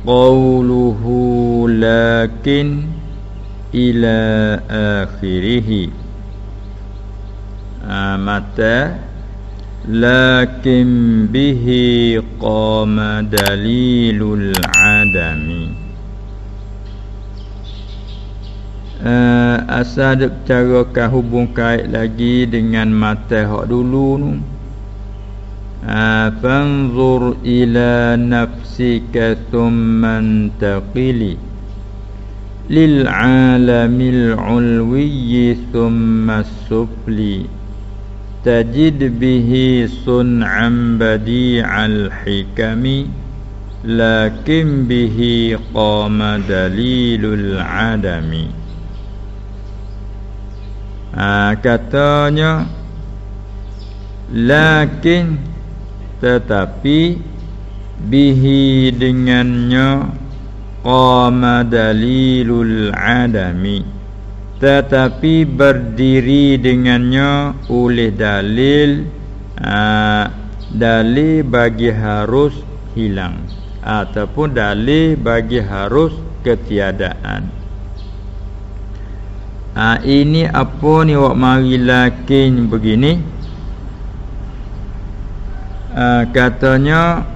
qawluhu lakin ila akhirih. Mata lakin bihi qama dalilul adami. Asal cara hubung kait lagi dengan mata hak dulu tu. Fanzur ila nafsika thumma intaqili lil alamil ulwi thumma sufli tajid bihi sun'an badi'al hikami lakin bihi qama dalilul adami. Katanya lakin tetapi bihi dengannya qama dalilul adami, tetapi berdiri dengannya oleh dalil dalil bagi harus hilang ataupun dalil bagi harus ketiadaan. Ini apa ni wak mari lakin begini. Katanya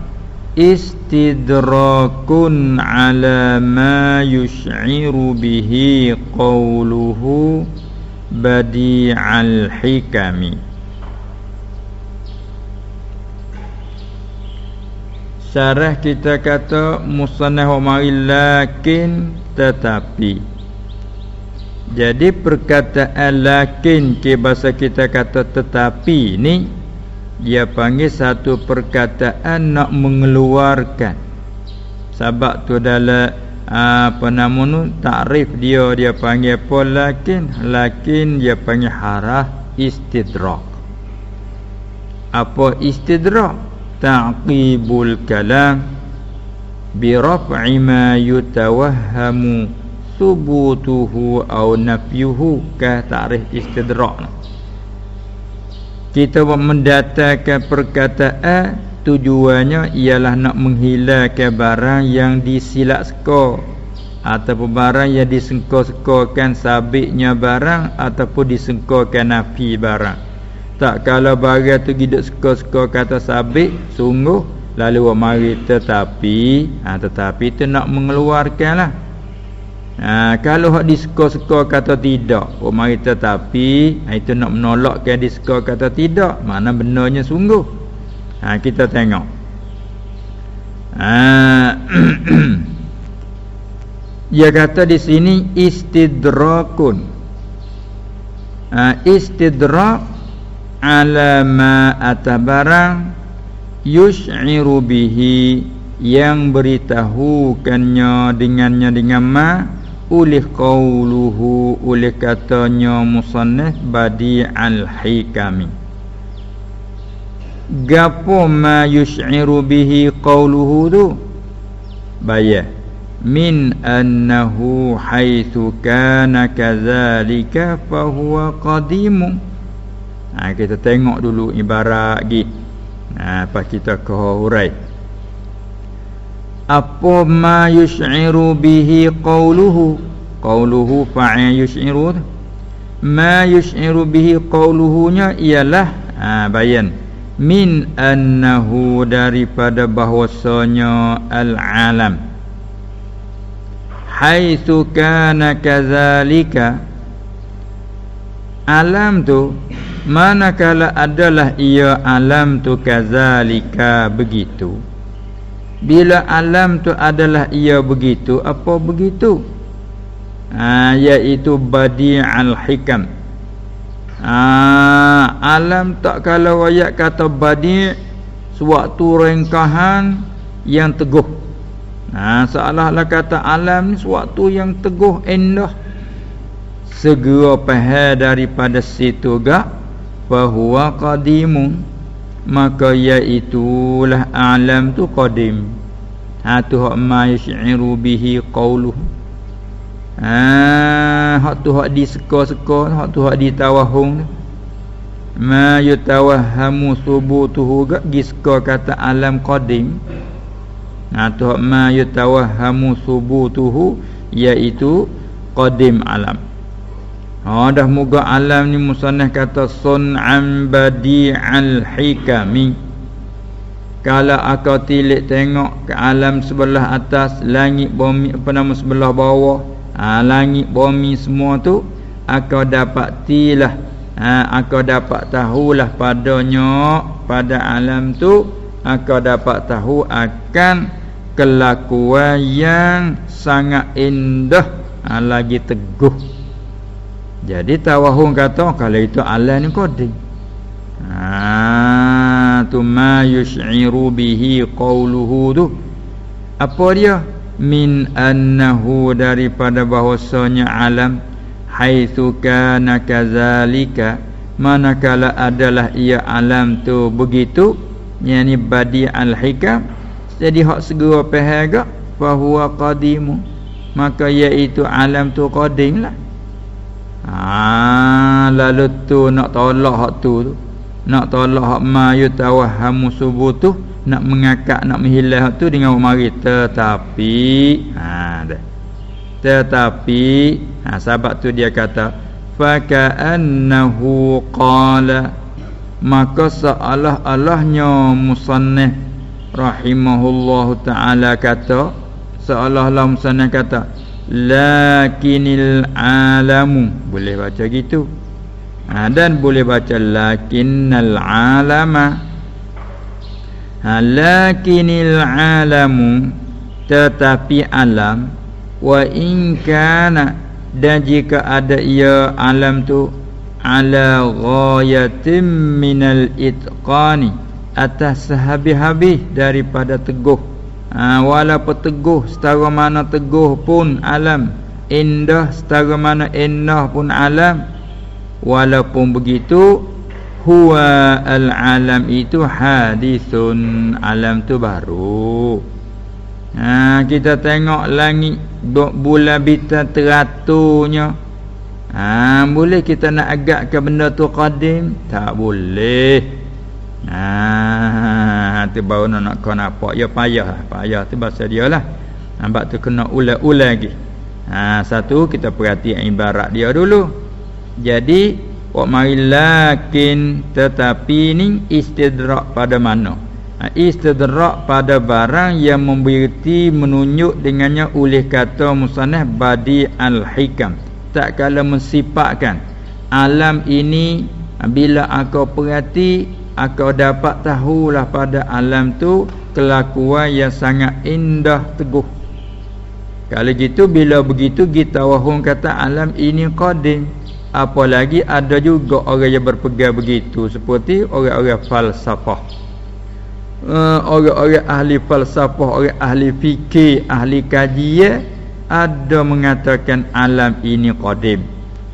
istidrakun ala ma yush'iru bihi qawluhu badi'al hikami. Syarah kita kata musannaf wa mari lakin tetapi. Jadi perkataan lakin ke bahasa kita kata tetapi ni dia panggil satu perkataan nak mengeluarkan. Sebab tu dalam apa nama tu takrif dia panggil apa lakin dia panggil harah istidrak. Apa istidrak? Ta'qibul kalam bi raf'i ma yutawahhamu subutuhu au nafyuhu ka ta'rif istidrak. Kita mendatangkan perkataan tujuannya ialah nak menghilangkan barang yang disilap seka ataupun barang yang disengko-sekokan sabitnya barang ataupun disengkokan nafi barang. Tak kalau barang tu hidup seka-seka kata sabit sungguh lalu mari tetapi tu nak mengeluarkanlah. Kalau hak diseka-seka kata tidak, mari tetapi itu nak menolakkan diseka kata tidak, mana benarnya sungguh. Kita tengok. Dia kata di sini istidrakun. Istidrak ala ma atabarang yush'iru bihi yang beritahukannya dengannya dengan ma oleh qauluhu oleh katanya musannaf badi'al hikami. Gapo ma yush'iru bihi qauluhu tu bayah min annahu haitsu kana kadzalika fa huwa qadimun. Kita tengok dulu ibarat gitu. Lepas kita ke hurai. Apa ma yush'iru bihi qawluhu fa'il yush'iru. Ma yush'iru bihi qawluhunya ialah bayan min annahu daripada bahwasanya al-alam haitsu kana kadzalika alam tu manakala adalah ia alam tu kadzalika begitu. Bila alam tu adalah ia begitu, apa begitu? Iaitu badi'al hikam. Alam tak kalau ayat kata badi' suatu rengkahan yang teguh. Seolah-olah kata alam ni suatu yang teguh indah. Segera faham daripada situ gak bahawa qadimun, maka iaitulah alam tu qadim. Tu hak ma yush'iru bihi qawluhu. Hak tu hak diseka-seka, hak tu hak ditawahum. Ma yutawahhamu subutuhu gak giseka kata alam qadim. tu ma yatawahhamu subutuhu, iaitu qadim alam. Dah moga alam ni musannaf kata sun'an badi'al hikami. Kalau akau tilik tengok ke alam sebelah atas, langit bumi sebelah bawah, langit bumi semua tu akau dapat tilah, akau dapat tahulah padanya, pada alam tu akau dapat tahu akan kelakuan yang sangat indah, lagi teguh. Jadi tawahum kata kalau itu alam ni qadim. Tu ma yush'iru bihi qawluhu tu. Apa dia? Min annahu, daripada bahwasanya alam, haitsu kana kadzalika, manakala adalah ia alam tu begitu, yani badi al-hikam, jadi hak segera faham gak fahuwa qadimu, maka iaitu alam tu qadim lah. Lalu tu nak tolak hak tu, nak tolak hak ma yatawahhamu subutuh, nak mengakak, nak menghilal hak tu dengan mari. Tetapi sahabat tu dia kata fa ka'annahu qala, maka seolah-olahnya musannif rahimahullahu ta'ala kata, seolah-olah musannif kata lakinil alamu, boleh baca gitu, dan boleh baca lakinnal alama. Lakinil alamu, tetapi alam, wa in kana, dan jika ada ia alam tu, ala ghayatim minal itqani, atas sehabis-habis daripada teguh. Walaupun teguh setara mana teguh pun alam, indah setara mana indah pun alam, walaupun begitu, huwa al-alam itu hadithun, alam tu baru. Kita tengok langit bulan bintang teratunya, boleh kita nak agakkan benda tu qadim? Tak boleh. Tu baru nak kau nampak ya, payah tu bahasa dia lah. Nampak tu kena ulang lagi. Satu kita perhati ibarat dia dulu. Jadi wa mari lakin, tetapi ni istidrak pada mana? Istidrak pada barang yang memberi menunjuk dengannya oleh kata musannaf badi al-hikam. Tak kala mensifatkan alam ini, bila aku perhati, aku dapat tahulah pada alam tu kelakuan yang sangat indah teguh. Kalau gitu, bila begitu kita wahum kata alam ini qadim. Apalagi ada juga orang yang berpegang begitu, seperti orang-orang falsafah, orang-orang ahli falsafah, orang ahli fikir, ahli kajian, ada mengatakan alam ini qadim,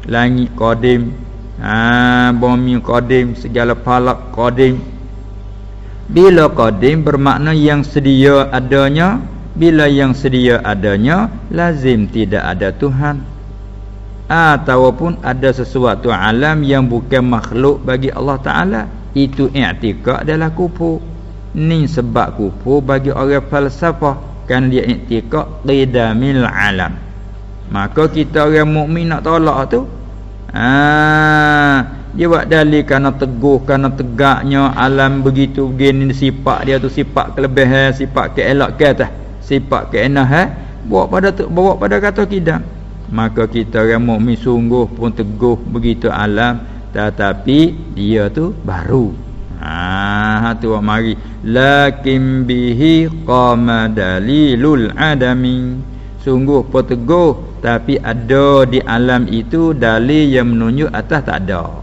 langit qadim, bumi qadim, segala falak qadim. Bila qadim bermakna yang sedia adanya. Bila yang sedia adanya, lazim tidak ada Tuhan, ataupun ada sesuatu alam yang bukan makhluk bagi Allah Ta'ala. Itu i'tikad adalah kufur. Ni sebab kufur bagi orang falsafah, kan dia i'tikad qidamil alam. Maka kita orang mukmin nak tolak tu, dia buat dalil kerana teguh, kerana tegaknya alam begitu begini, sifat dia tu sifat kelebihan, sifat keelak ke atas, sifat keenahan, bawa pada kata kidam. Maka kita orang mukmin sungguh pun teguh begitu alam, tetapi dia tu baru. Tu mari lakin bihi qama dalilul adami, sungguh pun teguh, tapi ada di alam itu dalil yang menunjuk atas tak ada.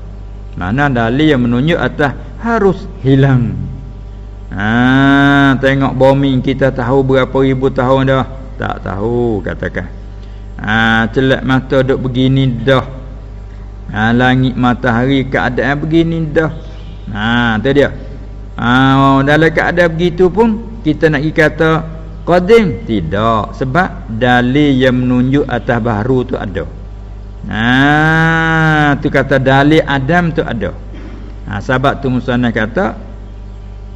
Mana dalil yang menunjuk atas harus hilang. Tengok bumi, kita tahu berapa ribu tahun dah? Tak tahu, katakan. Celak mata duk begini dah. Langit matahari keadaan begini dah. Tu dia. Dalam keadaan begitu pun kita nak kata qadim? Tidak, sebab dalil yang menunjuk atas baharu tu ada. Tu kata dalil Adam tu ada. Sebab tu musannaf kata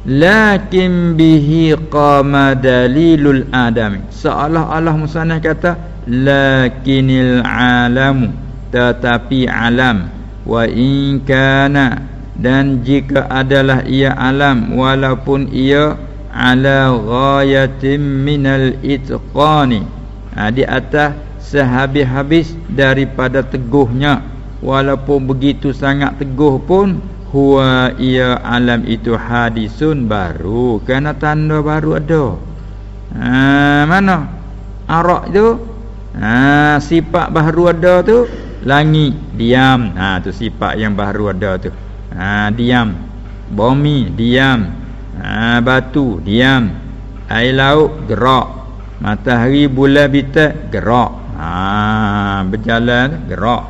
lakin bihi qama dalilul adami. Seolah-olah musannaf kata lakinil alamu, tetapi alam, wa in kana, dan jika adalah ia alam walaupun ia ala ghayatin minal itqani, di atas sehabis-habis daripada teguhnya, walaupun begitu sangat teguh pun, huwa ia alam itu hadisun baru, kerana tanda baru ada. Mana arak tu, sifat baru ada tu, langit diam, tu sifat yang baru ada tu. Diam. Bumi diam. Batu diam. Air laut gerak. Matahari bulan bintang gerak. Berjalan gerak.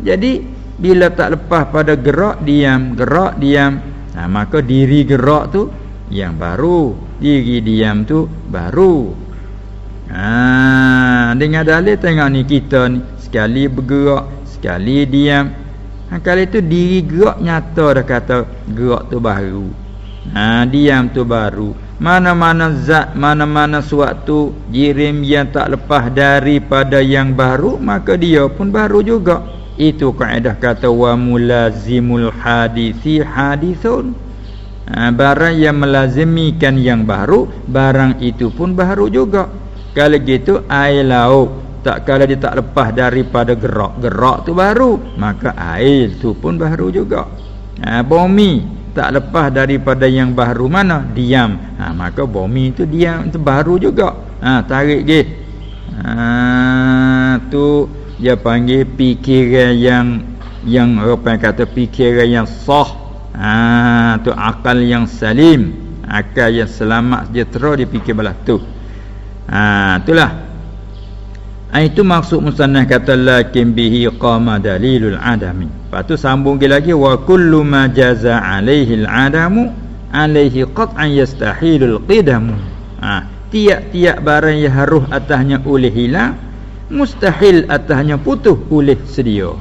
Jadi bila tak lepas pada gerak diam, maka diri gerak tu yang baru, diri diam tu baru. Dengan dalil tengok ni, kita ni sekali bergerak, sekali diam. Kalau itu diri gerak nyata dah kata gerak tu baru. Diam tu baru. Mana-mana zat, mana-mana suatu jirim yang tak lepas daripada yang baru, maka dia pun baru juga. Itu kaedah kata wa mulazimul hadisi hadithun. Barang yang melazimikan yang baru, barang itu pun baru juga. Kalau gitu air laut, tak kala dia tak lepas daripada gerak tu baru, maka air tu pun baru juga. Bumi tak lepas daripada yang baru, mana diam, maka bumi tu diam tu baru juga. Tarik ke tu dia panggil fikiran yang apa kata fikiran yang sah. Tu akal yang salim, akal yang selamat sejahtera, dia fikir belah tu. Itulah. Itu maksud musannaf kata lakin bihi qama dalilul adami. Lepas tu sambung lagi, wa kullu ma jaza alaihi al-adamu alaihi qat'an yastahilul qidamu. Tiap-tiap barang yang harus atasnya oleh hilang, mustahil atasnya putus oleh sedia.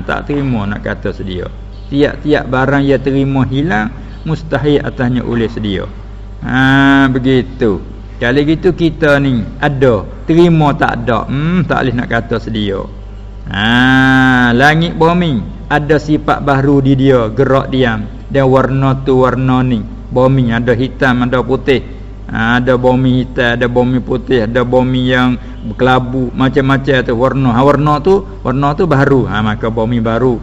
Tak terima nak kata sedia. Tiap-tiap barang yang terima hilang, mustahil atasnya oleh sedia. Begitu. Kalau gitu kita ni ada, terima tak ada, tak boleh nak kata sedia. Langit bumi ada sifat baru di dia, gerak diam. Dan warna tu warna ni, bumi ada hitam, ada putih. Ada bumi hitam, ada bumi putih, ada bumi yang berkelabu, macam-macam tu warna. Warna tu baru. Maka bumi baru.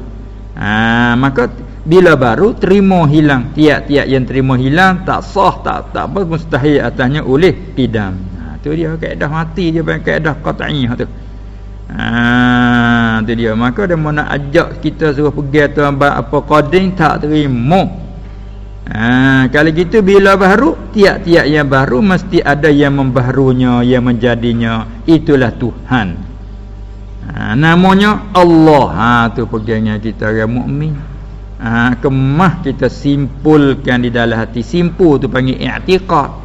Maka bila baru terima hilang, tiap-tiap yang terima hilang tak sah, tak apa, mustahil atasnya oleh qidam. Tu dia kaedah mati je, kaedah qat'i tu. Tu dia. Maka dia mau nak ajak kita suruh pergi tu apa qadim, tak terima. Kalau gitu bila baru, tiap-tiap yang baru mesti ada yang membaharunya, yang menjadinya. Itulah Tuhan. Namanya Allah. Tu pegangnya kita orang mukmin. Kemah kita simpulkan di dalam hati. Simpul tu panggil i'tiqad.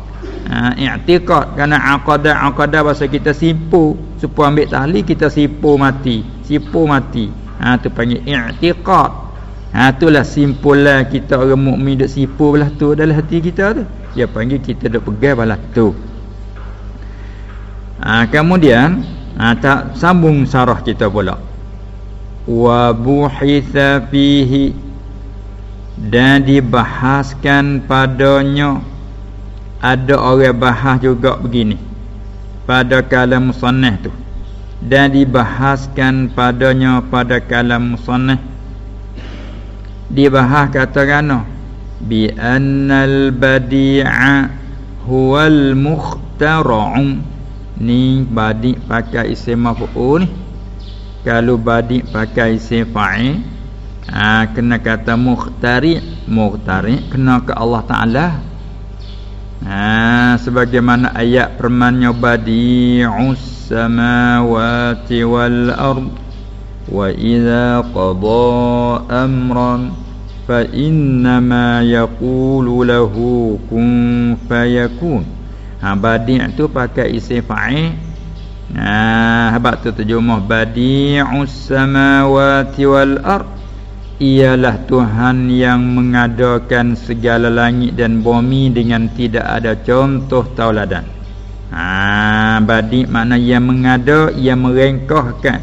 I'tiqad, kerana aqadah bahasa kita simpul. Supaya ambil tahlil kita simpul mati. Tu panggil i'tiqad. Itulah simpulan kita orang mukmin duk simpul belah tu dalam hati kita tu. Dia panggil kita duk pegang belah tu. Kemudian tak sambung syarah kita pula. Wa buhitha fihi, dan dibahaskan padanya. Ada orang bahas juga begini pada kalam musannaf tu, dan dibahaskan padanya pada kalam musannaf. Dibahas katakan bi annal badi'a huwal mukhtara'u. Ni badi' pakai isim maf'ul ni. Kalau badi' pakai isim fa'il, kena kata mukhtari kena ke Allah Ta'ala. Sebagaimana ayat firman-Nya badi'us samawati wal ard wa idza qada amran fa innama yaqulu lahu kun fayakun. Badi' tu pakai isim fa'il. Habaq tu terjemah badi'us samawati wal ard. ialah Tuhan yang mengadakan segala langit dan bumi dengan tidak ada contoh tauladan. Badi makna yang mengada, yang merengkahkan.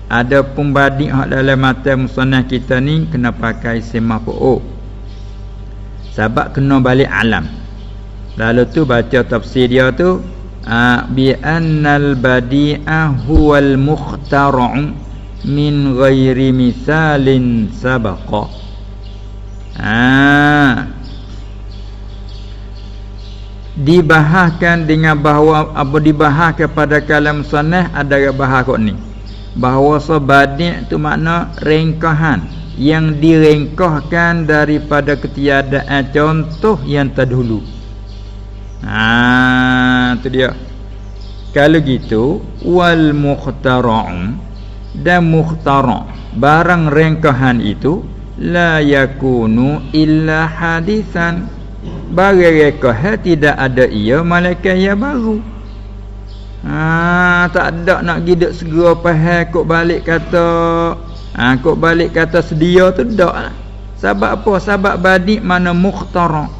Ada pun badi hak dalam mata musannaf kita ni kena pakai semah fu'u. Sebab kena balik alam. Lalu tu baca tafsir dia tu bi annal badi'a huwal mukhtara'u min ghairi misalin sabaqa. Dibahaskan dengan bahawa apa dibahas kepada kalam sunnah ada bahas kok ni. Bahawa badi' tu makna rengkahan yang direngkahkan daripada ketiadaan contoh yang terdahulu. Tu dia. Kalau gitu wal mukhtara'un dan mukhtara' barang rengkahan itu la yakunu illa hadisan. Barang rengkahan tidak ada ia malaikat yang baru. Tak ada nak gidak segera faham kok balik kata sedia tu dak lah. Sebab apa? Sebab badi mana mukhtara'.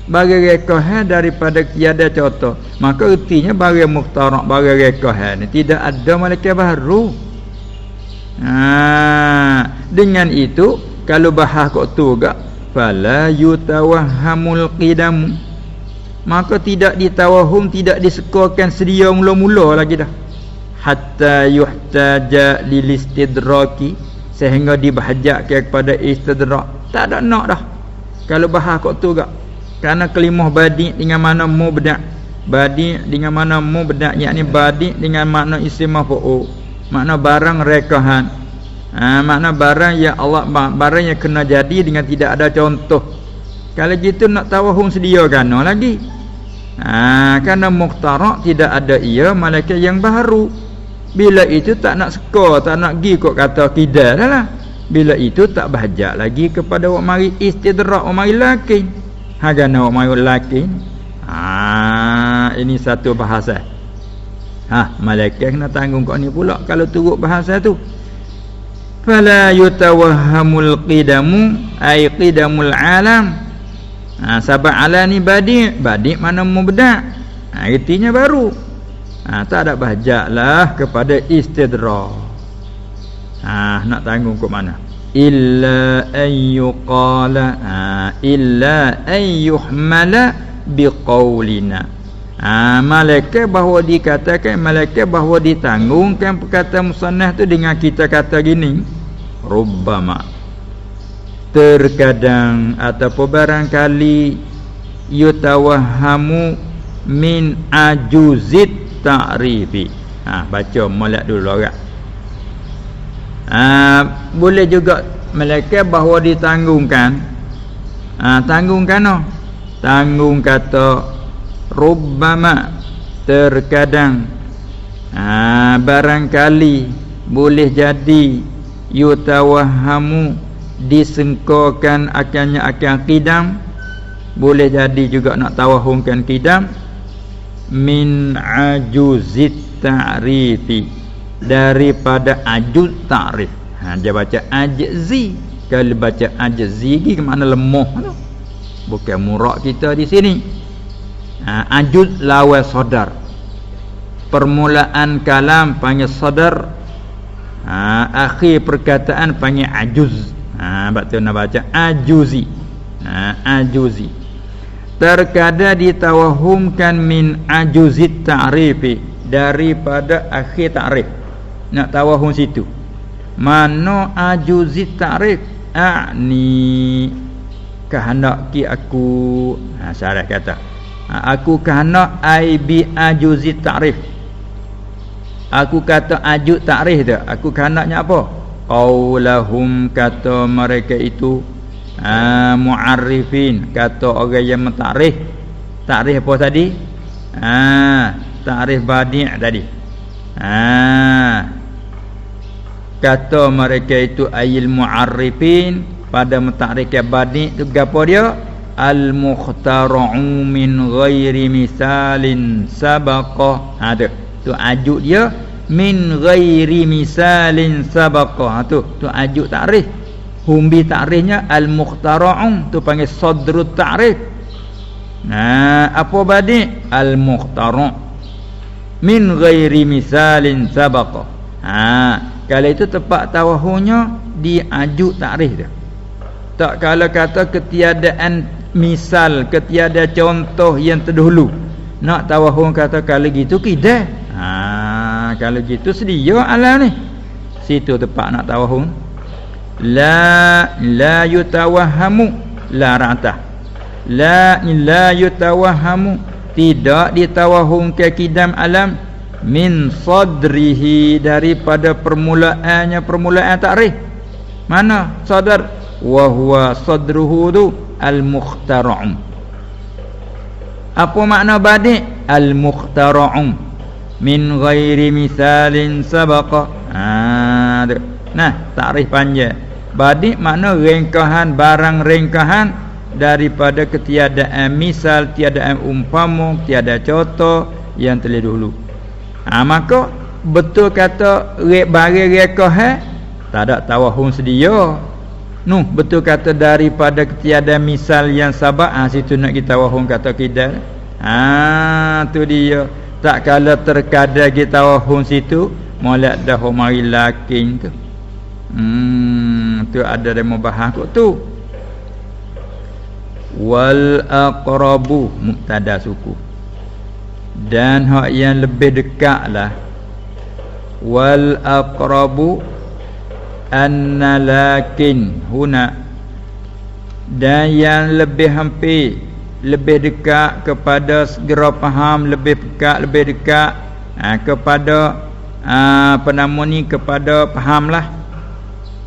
Barang rekahan daripada tiada contoh. Maka ertinya barang mukhtara', barang rekahan ni tidak ada malaikat baru. Dengan itu kalau bahas kok tu gak fala yutawahhamul qidam, maka tidak ditawahum, tidak disekorkan sedia mula-mula lagi dah. Hatta yuhtaja lil istidraki, sehingga dibahajatkan kepada istidrak. Tak ada nak dah kalau bahas kok tu gak. Kerana kelimah badi dengan mana mubda'. Badi dengan mana mubda', yakni badi dengan makna isim maf'ul, makna barang rekahan. Makna barang yang Allah, barang yang kena jadi dengan tidak ada contoh. Kalau gitu nak tawahum sedia kana lagi. Kerana mukhtara' tidak ada ia malaikat yang baru. Bila itu tak nak skor, tak nak gi kok kata kidal lah. Bila itu tak bahajak lagi kepada wak mari istidrak, wak mari lakin. Hagana wak mari lakin. Ini satu bahasa. Malaikat kena tanggung kok ni pula kalau turut bahasa tu. Fala yutawahhamul qidamu ay qidamul alam. Sebab alam ni badi mana mubda'. Artinya baru. Tak ada bahjaklah kepada istidrak. Nak tanggung ke mana? Illa ayyuqala illa ayyuhmala biqaulina. Malaikat bahawa dikatakan, malaikat bahawa ditanggungkan perkataan musannaf tu dengan kita kata gini, rubbama, terkadang ataupun barangkali, yutawahhamu min ajuzit ta'rifi. Baca molek dulu orang. Boleh juga malaikat bahawa ditanggungkan. Tanggung kata rubbama, terkadang, barangkali, boleh jadi, yutawahhamu, disengkokan akannya akan qidam. Boleh jadi juga nak tawahumkan qidam min ajuzit ta'rifi, daripada ajuz ta'rif. Dia baca ajzi. Kalau baca ajzi ke mana lemah tu, bukan murak kita di sini. Ajuz lawan sadar. Permulaan kalam panggil sadar, akhir perkataan panggil ajuz. Sebab tu nak baca ajuzi. Ajuzi. Terkadang ditawahumkan min ajuzit ta'rifi, daripada akhir ta'rif. Nak tawahum situ. Mana ajuzit ta'rif? Ni kehendak ki aku. Syarah kata, aku kehendak ai bi ajuzit ta'rif. Aku kata ajuz ta'rif tu, aku kehendaknya apa? Qaulahum, kata mereka itu, mu'arrifin, kata orang yang mentakrif. Takrif apa tadi? Takrif badi' tadi. Kata mereka itu ayil mu'arrifin, pada mentakrif badi' tu gapo dia? Al mukhtara'u min ghairi misalin sabaqa. Tu ajuk dia min ghairi misalin sabaqa. Tu ajuk takrif. Humbi ta'rifnya al-mukhtara'un tu panggil sadrut ta'rif. Nah, apa badi? Al-mukhtara' min ghairi misalin sabaqa. Kalau itu tepat tawahunya diajuk ta'rif dia. Tak kalau kata ketiadaan misal, ketiada contoh yang terdahulu. Nak tawahu kata kalau gitu kidah. Kalau gitu sedia alam ni. Situ tepat nak tawahu. La yutawahhamu la ra'tah. La yutawahhamu, tidak ditawahum ke kidam alam min sadrihi, daripada permulaannya, permulaan ta'rif. Mana sadar? Wa huwa sadruhu tu al-mukhtara'um. Apa makna badi? Al-mukhtara'um min ghairi misalin sabaqa. Nah, ta'rif panjang. Badi makna rengkahan, barang rengkahan daripada ketiadaan misal, tiadaan umpama, tiada contoh yang telah dulu. Maka betul kata barang rengkahan tak ada tawahum sedia. Betul kata daripada ketiadaan misal yang sabak, situ nak kita tawahum kata kidal. Tu dia. Tak kala terkadang kita tawahum situ molek dah mari lakin tu. Tu ada demo bahas kok tu. Wal aqrabu mubtada suku. Dan hak yang lebih dekatlah. Wal aqrabu anna lakin huna, dan yang lebih hampir, lebih dekat kepada segera faham, lebih dekat kepada apa nama ni, kepada fahamlah.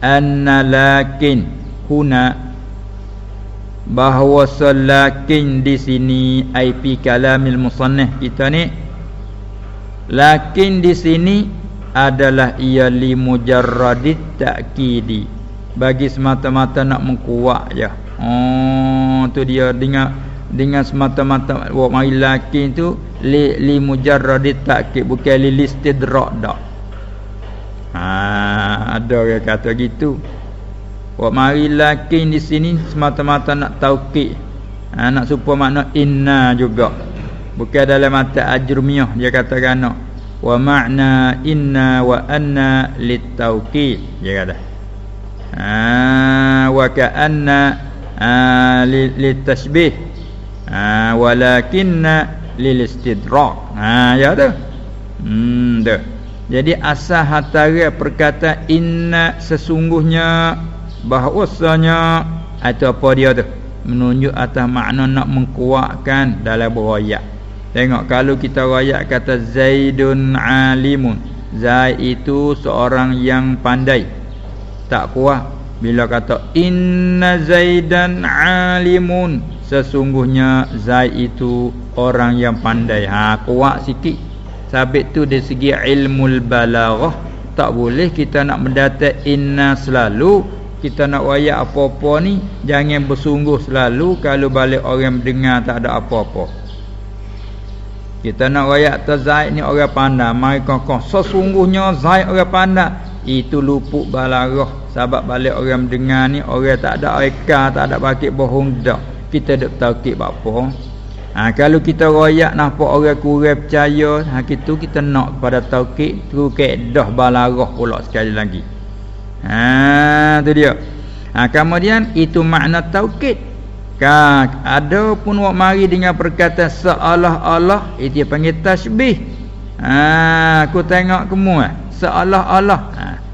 Anna lakin huna, bahawa lakin di sini ai fi kalamil musannif kita ni, lakin di sini adalah ia li mujarradit ta'kidi, bagi semata-mata nak mengkuat je. Tu dia dengan semata-mata wa mai lakin tu li mujarradit ta'kid, bukan li istidrak dak. Ada orang kata gitu. Wa mari lakin di sini semata-mata nak taukid, nak supaya makna inna juga, bukan dalam mata ajrumiyah dia katakan nak. Wa ma'na inna wa anna litaukid, dia kata. Wa ka'anna litashbih, walakinna lilistidrak. Ya tu. Tu. Jadi asal hatara perkataan inna sesungguhnya, bahawasanya, atau apa dia tu, menunjuk atas makna nak mengkuatkan dalam berayak. Tengok kalau kita rayak kata Zaidun alimun, Zaid itu seorang yang pandai, tak kuat. Bila kata inna Zaidan alimun, sesungguhnya Zaid itu orang yang pandai, kuat sikit. Sabit tu dari segi ilmul balaghah, tak boleh kita nak mendata inna selalu. Kita nak rayak apa-apa ni jangan bersungguh selalu kalau balik orang dengar tak ada apa-apa. Kita nak rayak Zaid ni orang pandai, mai kokoh sesungguhnya Zaid orang pandai, itu luput balaghah. Sebab balik orang dengar ni orang tak ada reka, tak ada pakai bohong dak. Kita dak taukid apa. Kalau kita royak nampak orang kurang percaya, gitu kita nak pada taukid tu kaedah balaghah pula sekali lagi. Tu dia. Kemudian itu makna taukid. Ada pun wak mari dengan perkataan seolah-olah, itu dia panggil tasbih. Aku tengok kamu seolah-olah.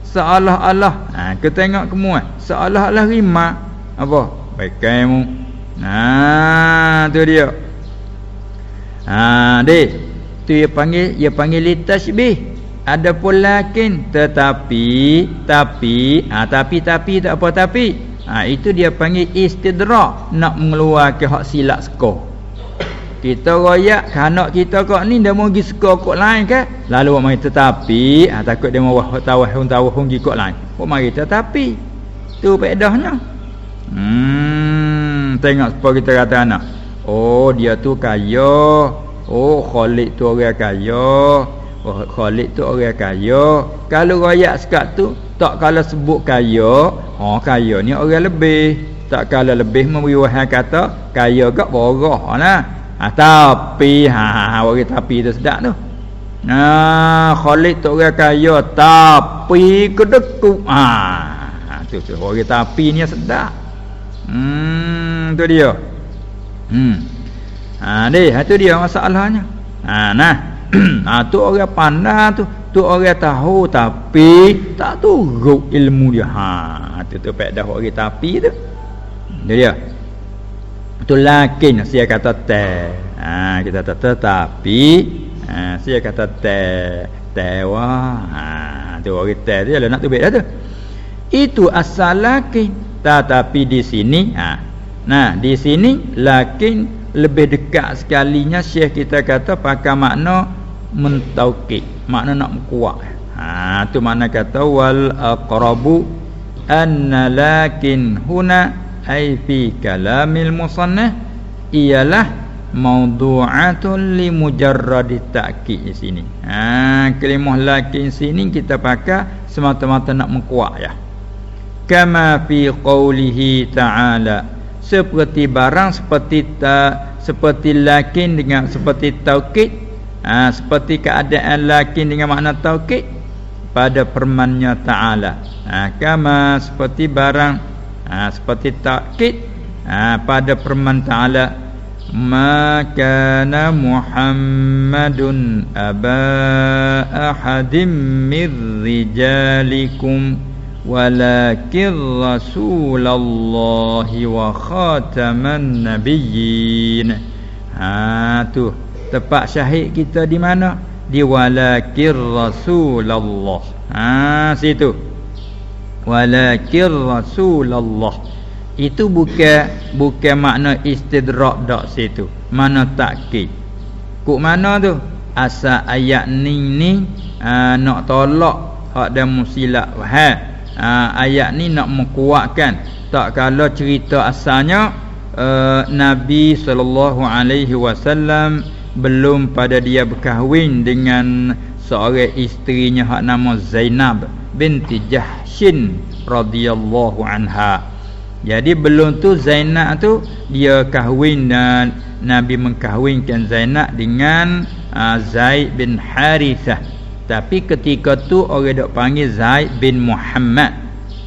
Seolah-olah. Aku tengok kamu seolah-olah rima apa? Baik kamu. Tu dia. Tu dia panggil litasbih. Ada pun lakin, tetapi tak apa tapi. Itu dia panggil istidrak, nak mengeluarkan hak silap skor. Kita royak kanak kita kok ni dah mau pergi skor kok lain ke, lalu buat mari tetapi takut dia mau tawahun pergi kok lain. Buat mari tetapi tu faedahnya. Tengok supaya kita kata anak, dia tu kaya. Khalid tu orang kaya. Khalid tu orang kaya. Kalau royak sekat tu tak, kalau sebut kaya, kaya ni orang lebih. Tak kala lebih memberi wahai kata kaya gak borah lah. Tapi orang tapi tu sedap tu. Khalid tu orang kaya tapi kedekut. Tu orang tapi ni sedap. Tu dia. Tu dia masalahnya. Tu orang pandai tu orang tahu tapi tak turut ilmu dia. Tu faedah orang tapi tu. Dia. Tu lakin saya kata kita tetapi saya kata tu orang dia nak tubik dah tu. Itu asal lakin. Tetapi di sini di sini lakin lebih dekat sekalinya Syekh kita kata pakai makna mentaukid, makna nak kuat. Tu makna kata wal aqrabu anna lakin huna ai fi kalamil musannaf ialah mawdu'atun li mujarradi ta'kid di sini. Kalimah lakin sini kita pakai semata-mata nak mengkuat ya. Kama fi qoulihi ta'ala, seperti barang seperti lakin dengan seperti taukid, seperti keadaan lakin dengan makna taukid pada firman-Nya ta'ala. Kama seperti barang seperti taukid pada firman ta'ala, ma kana Muhammadun aba ahadim mir rijalikum walakin Rasulullahi wa khataman nabiyyin. Tu tempat syahid kita di mana? Di walakin Rasulullah. Situ walakin Rasulullah. Itu bukan makna istidrak dak situ. Mana takkid. Kok mana tu? Asal ayat ni nak tolak hak dan musilak ayat ni nak menguatkan tak kala cerita asalnya Nabi SAW belum pada dia berkahwin dengan seorang isterinya hak nama Zainab binti Jahshin radhiyallahu anha. Jadi belum tu Zainab tu dia kahwin dan Nabi mengkahwinkan Zainab dengan Zaid bin Harithah. Tapi ketika tu orang dok panggil Zaid bin Muhammad.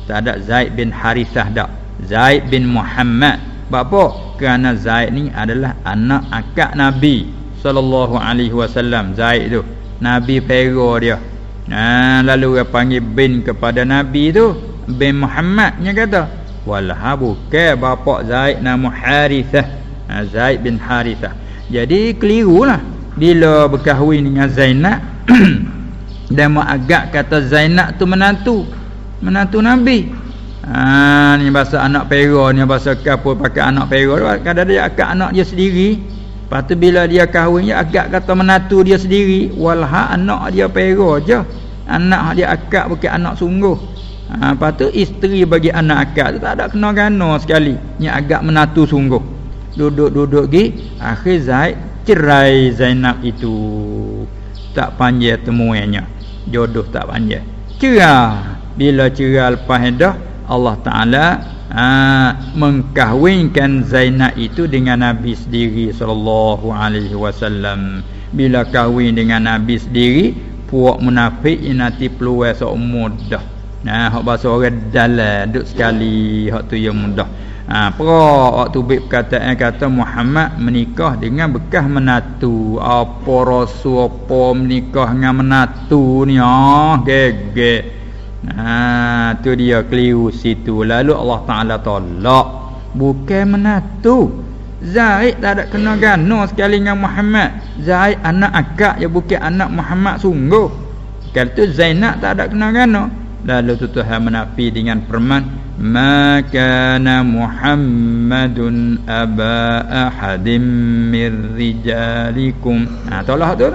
Tak ada Zaid bin Harithah dak. Zaid bin Muhammad. Apa? Kerana Zaid ni adalah anak akak Nabi sallallahu alaihi wasallam. Zaid tu Nabi pero dia. Lalu dia panggil bin kepada Nabi tu bin Muhammad nya kata. Walah bukan bapa Zaid nama Harithah. Zaid bin Harithah. Jadi kelirulah bila berkahwin dengan Zainab dan mak agak kata Zainab tu menantu Nabi. Ni bahasa anak pera ni, bahasa kapur pakai anak pera. Kadang dia akak anak dia sendiri. Lepas tu bila dia kahwin dia agak kata menantu dia sendiri. Walha anak dia pera je. Anak dia akak bukan anak sungguh. Lepas tu isteri bagi anak akak tu tak ada kena-gana sekali. Ni agak menantu sungguh. Duduk pergi. Akhir Zaid cerai Zainab itu. Tak panjang temuannya. Jodoh tak panjang. Cerai. Bila cerai lepas dah Allah Ta'ala mengkahwinkan Zainab itu dengan Nabi sendiri sallallahu alaihi wasallam. Bila kahwin dengan Nabi sendiri, puak munafik nanti peluang seumur dah. Hak bahasa orang dalam duk sekali hak tu yang mudah. Waktu perkataan kata Muhammad menikah dengan bekas menatu. Apa rasul apa menikah dengan menatu ni gegek. Tu dia keliru situ. Lalu Allah Ta'ala tolak. Bukan menatu. Zaid tak ada kena gano sekali dengan Muhammad. Zaid anak akak je, bukan anak Muhammad sungguh. Kalau tu Zainab tak ada kena gano. Lalu Tuhan menafi dengan firman, ma kana Muhammadun aba ahadim mir rijalikum. Tolak tu.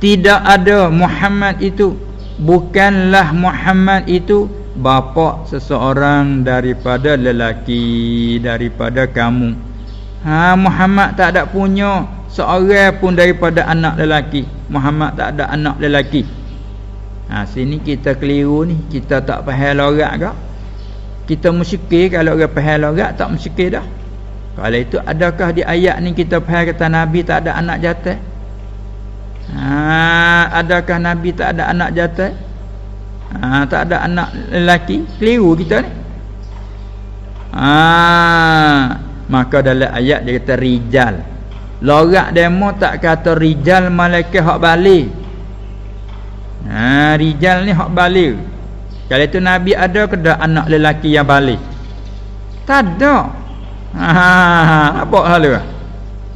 Tidak ada Muhammad itu, bukanlah Muhammad itu bapa seseorang daripada lelaki daripada kamu. Muhammad tak ada punya seorang pun daripada anak lelaki. Muhammad tak ada anak lelaki. Sini kita keliru ni, kita tak faham lorak ke? kita musyrik kalau orang faham logat tak musyrik dah. Kalau itu adakah di ayat ni kita faham kata Nabi tak ada anak jantan? Adakah Nabi tak ada anak jantan? Tak ada anak lelaki? Keliru kita ni. Maka dalam ayat dia kata rijal. Lorak demo tak kata rijal malaikat hak balik. Rijal ni hak balik. Kalau itu Nabi ada ke dak anak lelaki yang balik? Tak ada. Apa hal dia?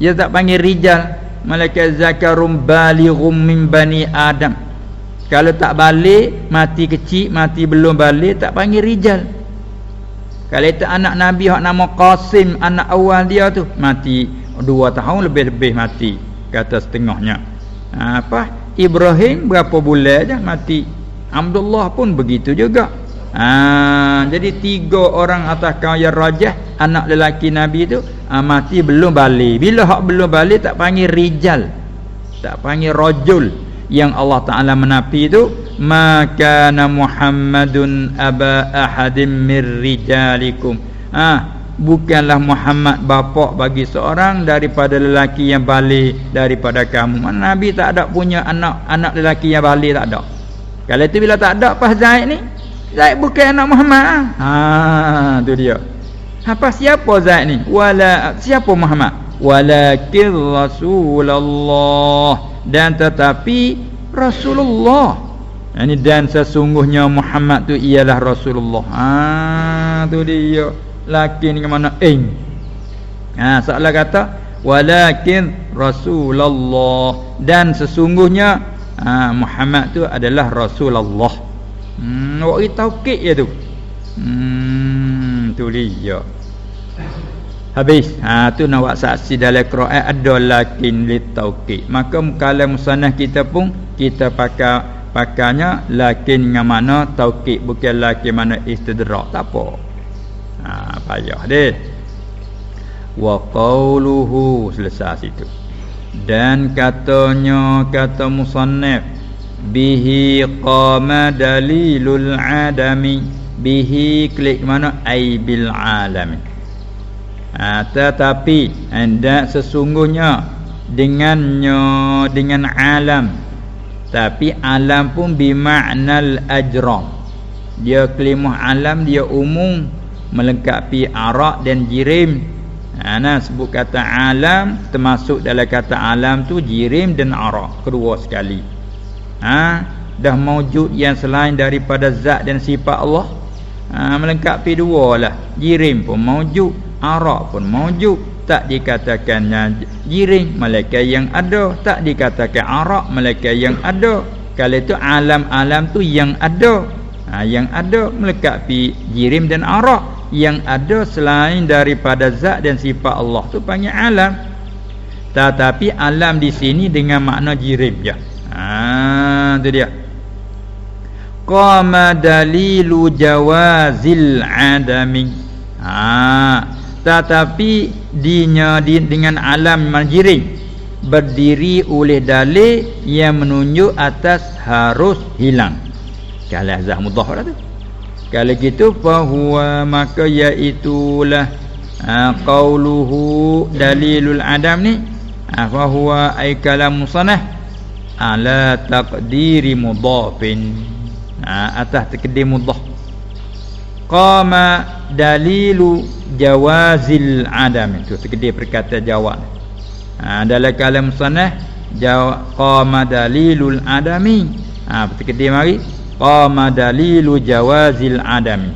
Dia tak panggil rijal. Malaikat zakarum balighum min bani Adam. Kalau tak balik, mati kecil, mati belum balik, tak panggil rijal. Kalau itu anak Nabi hak nama Qasim, anak awal dia tu, mati 2 tahun lebih-lebih mati, kata setengahnya. Ibrahim berapa bulan je mati. Abdullah pun begitu juga. Jadi 3 orang atas kaum yang rajah anak lelaki Nabi tu mati belum balik. Bila hak belum balik tak panggil rijal, tak panggil rajul. Yang Allah Ta'ala menafi itu maka Muhammadun aba ahadim mir rijalikum. Bukanlah Muhammad bapa bagi seorang daripada lelaki yang balik daripada kamu. Nabi tak ada punya anak lelaki yang balik, tak ada. Kalau itu bila tak ada pas Zaid ni, Zaid bukan anak Muhammad. Tu dia. Apa siapa Zaid ni? Siapa Muhammad? Walakin Rasulullah, dan tetapi Rasulullah. Ini dan sesungguhnya Muhammad tu ialah Rasulullah. Tu dia. Lakin ke mana soalan kata walakin Rasulullah, dan sesungguhnya Muhammad tu adalah Rasulullah. Wak taukid ya tu. Tu dia. Habis. Tu nak buat saksi dalam Quran ada lakin li taukid. Maka kalam musannaf kita pun kita pakainya lakin dengan mana taukid, bukan lakin mana istidrak. Tak apa. Payah deh. Wa qauluhu, selesai situ. Dan katanya kata musannaf bihi qama dalilul adami. Bihi klik mana ai bil alami. Tetapi anda sesungguhnya dengannya dengan alam. Tapi alam pun bimaknal ajram. Dia kelimah alam dia umum melengkapi arak dan jirim. Sebut kata alam termasuk dalam kata alam tu jirim dan arak, kedua sekali. Dah maujud yang selain daripada zat dan sifat Allah, melengkapi dua lah. Jirim pun maujud, arak pun maujud. Tak dikatakannya jirim malaikat yang ada, tak dikatakan arak malaikat yang ada. Kalau itu alam-alam tu yang ada. Yang ada melengkapi jirim dan arak. Yang ada selain daripada zat dan sifat Allah tu panggil alam. Tetapi alam di sini dengan makna jirim je. Tu dia. Qama dalilu jawazil adami. Tetapi dengan alam jirim berdiri oleh dalil yang menunjuk atas harus hilang. Kalau azah mudhaf tu. Kalau gitu fahuwa, maka iaitulah qauluhu dalilul adam ni, fahuwa ay kalam musannaf ala taqdiri mudhafin, atas takdir mudhaf. Qama dalilu jawazil adam, itu takdir perkata jawab. Dalam kalam musannaf qama dalilul adami, takdir mari qama dalilu jawazil adami.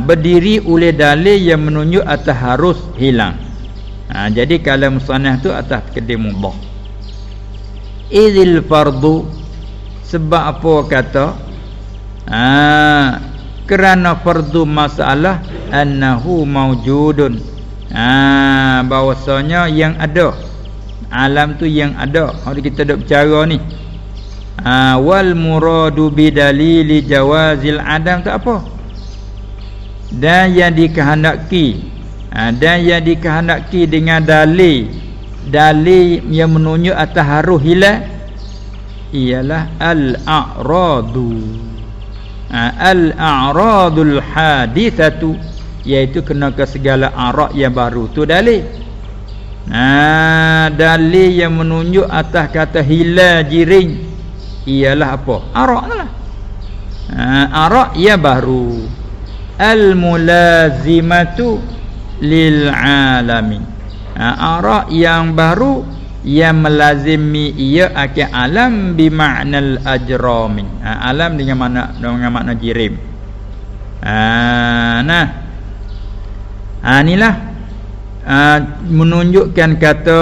Berdiri oleh dalil yang menunjuk atas harus hilang. Jadi kalau musannaf tu atas takdir mudhaf. Idzil fardu, sebab apa kata? Kerana fardu masalah annahu maujudun. Bahwasanya yang ada, alam tu yang ada. Hari kita duk bercara ni. Wal muradu bidalili jawazil adam tak apa. Dan yang dikehendaki dengan dalil yang menunjuk atas harus hilang ialah al-a'radu. Al-a'radul hadithatu, iaitu kena ke segala arak yang baru. Tu dalil. Dalil yang menunjuk atas kata hilal jiring ialah apa? Arak lah. Arak yang baru. Al-mulazimatu lil alamin. Arak yang baru yang melazimi ia akan alam bimaknal ajramin. Alam dengan makna jirim. Inilah menunjukkan kata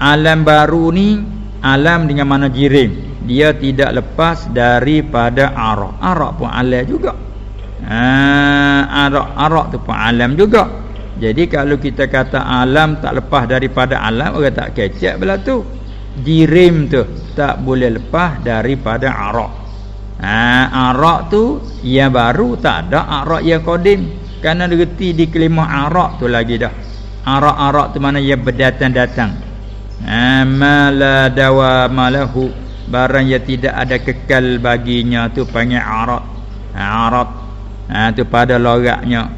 alam baru ni alam dengan makna jirim. Dia tidak lepas daripada arak. Arak pun alam juga. Arak tu pun alam juga. Jadi kalau kita kata alam tak lepas daripada alam, orang tak kecek belah tu. Jirim tu tak boleh lepas daripada arak. Arak tu yang baru, tak ada arak yang qadim. Kerana reti di kelimah arak tu lagi dah. Arak-arak tu mana yang berdatang-datang. Mala dawa malahu, barang yang tidak ada kekal baginya tu panggil arak. Arak tu pada loraknya.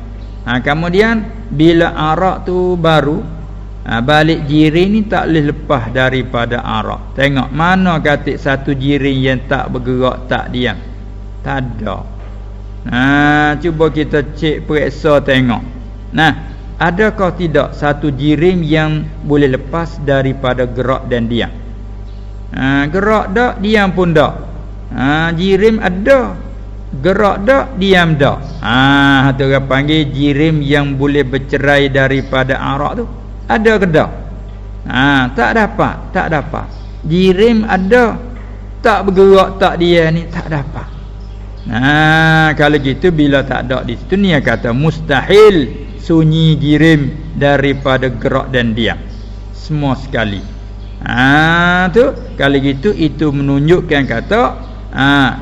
Kemudian bila arak tu baru, balik jiring ni tak boleh lepas daripada arak. Tengok mana katik satu jiring yang tak bergerak, tak diam. Tak ada. Cuba kita cek periksa tengok. Adakah tidak satu jirim yang boleh lepas daripada gerak dan diam? Gerak tak, diam pun tak. Jirim ada, gerak tak, diam tak. Tu orang panggil jirim yang boleh bercerai daripada arak tu. Ada ke tak? Tak dapat. Jirim ada, tak bergerak, tak diam ni tak dapat. Kalau gitu bila tak ada di situ ni kata mustahil sunyi jirim daripada gerak dan diam semua sekali. Tu kalau gitu itu menunjukkan kata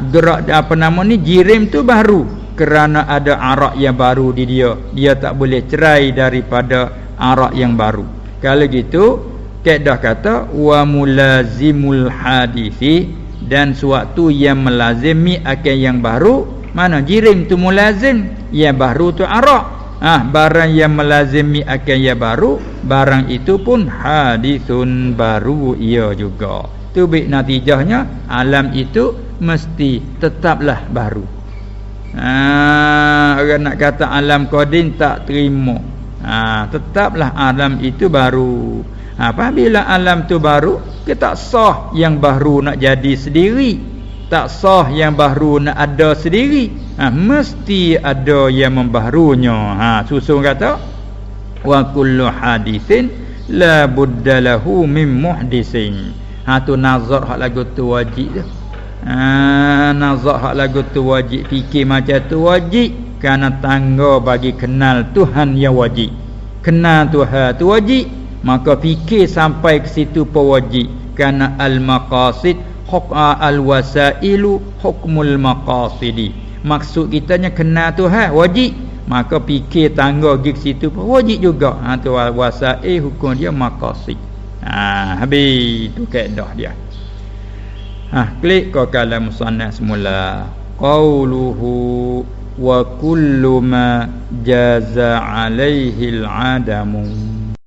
gerak apa nama ni jirim tu baru kerana ada arak yang baru di dia tak boleh cerai daripada arak yang baru. Kalau gitu kaedah kata wa mulazimul hadithi, dan suatu yang melazimi akan yang baru. Mana jirim tu mulazim, yang baru tu arak. Barang yang melazimi akan yang baru, barang itu pun hadithun, baru ia juga. Tu baik natijahnya alam itu mesti tetaplah baru. Orang nak kata alam qadim tak terima. Tetaplah alam itu baru. Apabila alam tu baru, kita tak sah yang baru nak jadi sendiri, tak sah yang baru nak ada sendiri. Mesti ada yang membaharunya. Susun kata wa kullu hadithin la budda lahu min muhdisin. Tu nazar hak lagu tu wajib tu. Nazar hak lagu tu wajib, fikir macam tu wajib. Kerana tangga bagi kenal Tuhan yang wajib. Kenal Tuhan tu wajib, maka fikir sampai ke situ pun wajib. Kerana al-maqasid al-wasailu hukmul maqasidi. Maksud kitanya kenal Tuhan wajib, maka fikir tangga pergi ke situ pun wajib juga. Tu wasail hukum dia maqasid. Habis tu kaedah dia. Klik ke kalam musannaf semula. Qauluhu wa kullu ma jaza alaihi al-adamu.